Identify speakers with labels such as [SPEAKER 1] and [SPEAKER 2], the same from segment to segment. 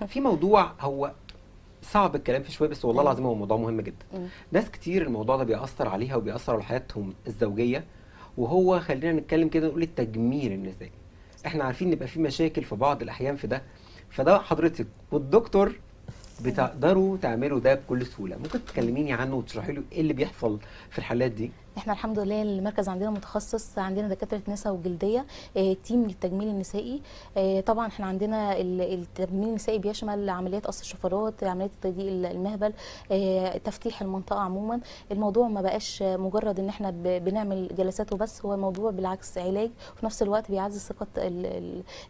[SPEAKER 1] في موضوع هو صعب الكلام فيه شويه، بس والله العظيم هو موضوع مهم جدا. ناس كتير الموضوع ده بيأثر عليها وبيأثر على حياتهم الزوجيه، وهو خلينا نتكلم كده نقول التجميل النسائي. احنا عارفين ان يبقى في مشاكل في بعض الاحيان في ده، فده حضرتك والدكتور بتقدروا تعملوا ده بكل سهوله. ممكن تكلميني عنه وتشرحي له ايه اللي بيحصل في الحالات دي؟
[SPEAKER 2] احنا الحمد لله المركز عندنا متخصص، عندنا دكاتره نساء وجلديه، تيم للتجميل النسائي. طبعا احنا عندنا التجميل النسائي بيشمل عمليات قص الشفرات، عمليات تضييق المهبل، تفتيح المنطقه عموما. الموضوع ما بقاش مجرد ان احنا بنعمل جلسات وبس، هو الموضوع بالعكس علاج، وفي نفس الوقت بيعزز ثقه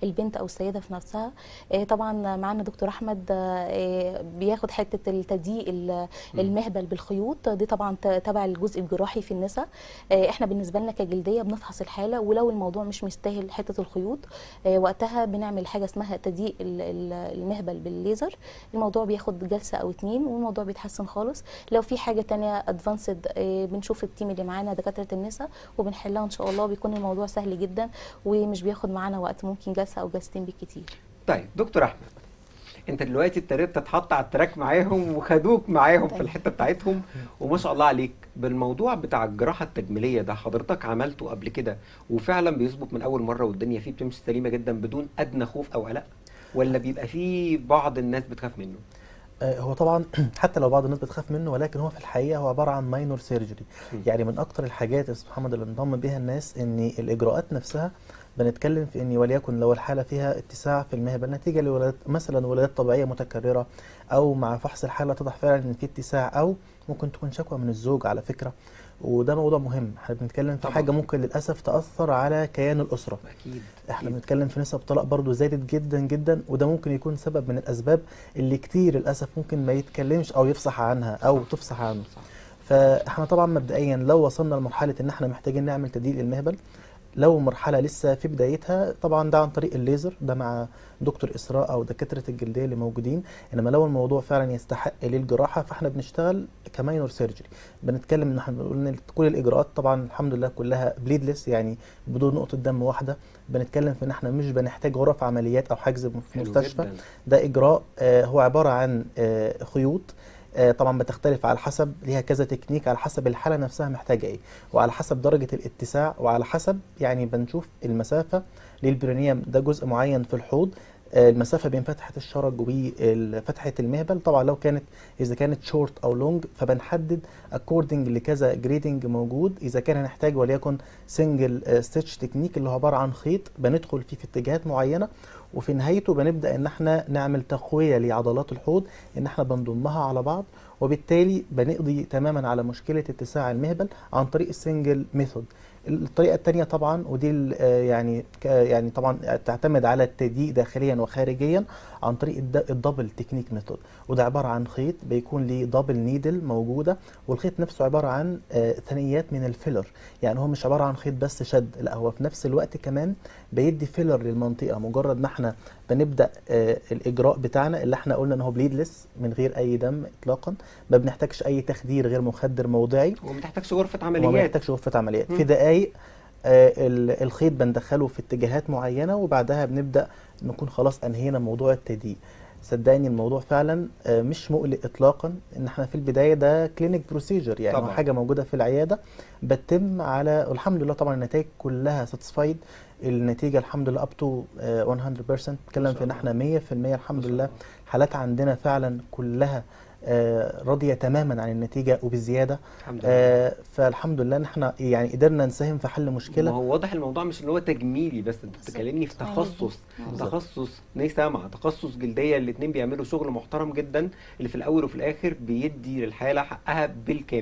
[SPEAKER 2] البنت او السيده في نفسها. طبعا معانا دكتور احمد بياخد حته التضييق المهبل بالخيوط، دي طبعا تبع الجزء الجراحي في النساء. احنا بالنسبه لنا كجلديه بنفحص الحاله، ولو الموضوع مش مستاهل حته الخيوط وقتها بنعمل حاجه اسمها تضييق المهبل بالليزر. الموضوع بياخد جلسه او 2 والموضوع بيتحسن خالص. لو في حاجه تانية ادفانسد بنشوف التيم اللي معانا دكاتره النساء وبنحلها ان شاء الله. بيكون الموضوع سهل جدا ومش بياخد معانا وقت، ممكن جلسه او جلستين بالكتير.
[SPEAKER 1] طيب دكتور احمد، انت دلوقتي ابتديت تتحط على التراك معاهم وخدوك معاهم في الحته بتاعتهم، وما شاء الله عليك بالموضوع بتاع الجراحه التجميليه ده. حضرتك عملته قبل كده وفعلا بيظبط من اول مره والدنيا فيه بتمشي سليمه جدا بدون ادنى خوف او قلق، ولا بيبقى فيه بعض الناس بتخاف منه؟
[SPEAKER 3] هو طبعا حتى لو بعض الناس بتخاف منه، ولكن هو في الحقيقه هو عباره عن ماينور سيرجري. يعني من اكتر الحاجات يا استاذ محمد اللي انضم بها الناس ان الاجراءات نفسها بنتكلم في ان وليكن لو الحاله فيها اتساع في المهبل نتيجه لولادات مثلا ولادات طبيعيه متكرره، او مع فحص الحاله اتضح فعلا ان في اتساع، او ممكن تكون شكوى من الزوج على فكره، وده موضوع مهم. احنا بنتكلم في حاجه ممكن للاسف تاثر على كيان الاسره.
[SPEAKER 1] اكيد
[SPEAKER 3] احنا بنتكلم في نسب طلاق برضو زادت جدا جدا، وده ممكن يكون سبب من الاسباب اللي كتير للاسف ممكن ما يتكلمش او يفصح عنها او تفصح عنه. فاحنا طبعا مبدئيا لو وصلنا لمرحله ان احنا محتاجين نعمل تضييق المهبل، لو مرحله لسه في بدايتها طبعا ده عن طريق الليزر، ده مع دكتور اسراء او دكاتره الجلديه اللي موجودين. انما لو الموضوع فعلا يستحق للجراحه فاحنا بنشتغل كماينور سيرجري. بنتكلم ان احنا بنقول ان كل الاجراءات طبعا الحمد لله كلها بليدلس، يعني بدون نقطه دم واحده. بنتكلم في ان احنا مش بنحتاج غرف عمليات او حجز في مستشفى. ده اجراء هو عباره عن خيوط، طبعا بتختلف على حسب، ليها كذا تكنيك على حسب الحاله نفسها محتاجه ايه، وعلى حسب درجه الاتساع، وعلى حسب يعني بنشوف المسافه للبرينيوم، ده جزء معين في الحوض، المسافه بين فتحه الشرج وفتحه المهبل. طبعا لو كانت اذا كانت شورت او لونج فبنحدد اكوردنج لكذا جريدنج موجود. اذا كان هنحتاج وليكن سنجل ستيتش تكنيك اللي هو عباره عن خيط بندخل فيه في اتجاهات معينه، وفي نهايته بنبدا ان احنا نعمل تقويه لعضلات الحوض، ان احنا بنضمها على بعض، وبالتالي بنقضي تماما على مشكله اتساع المهبل عن طريق السنجل ميثود. الطريقه الثانيه طبعا ودي يعني طبعا تعتمد على التضييق داخليا وخارجيا عن طريق الدبل تكنيك ميثود، وده عباره عن خيط بيكون ليه دبل نيدل موجوده، والخيط نفسه عباره عن ثنيات من الفيلر. يعني هو مش عباره عن خيط بس شد، لا هو في نفس الوقت كمان بيدي فيلر للمنطقه. مجرد ما احنا بنبدا الاجراء بتاعنا اللي احنا قلنا ان هو بليدلس من غير اي دم اطلاقا، ما بنحتاجش اي تخدير غير مخدر موضعي،
[SPEAKER 1] وما بتحتاجش غرفه عمليات،
[SPEAKER 3] وما بنحتاجش غرفه عمليات. في دقائق الخيط بندخله في اتجاهات معينه، وبعدها بنبدا نكون خلاص انهينا موضوع التضييق. صدقني الموضوع فعلا مش مقلق اطلاقا، ان احنا في البدايه ده كلينيك بروسيجر، يعني طبعا حاجه موجوده في العياده بتتم على، والحمد لله طبعا النتائج كلها ساتسفايد. النتيجه الحمد لله اب تو 100%، بتكلم في ان احنا 100% الحمد لله. حالات عندنا فعلا كلها راضيه تماما عن النتيجه وبزياده. فالحمد لله ان احنا يعني قدرنا نساهم في حل مشكله.
[SPEAKER 1] ما هو واضح الموضوع مش اللي هو تجميلي بس، انت بتكلمني في تخصص نساء مع تخصص جلديه، الاثنين بيعملوا شغل محترم جدا اللي في الاول وفي الاخر بيدي للحاله حقها بالكامل.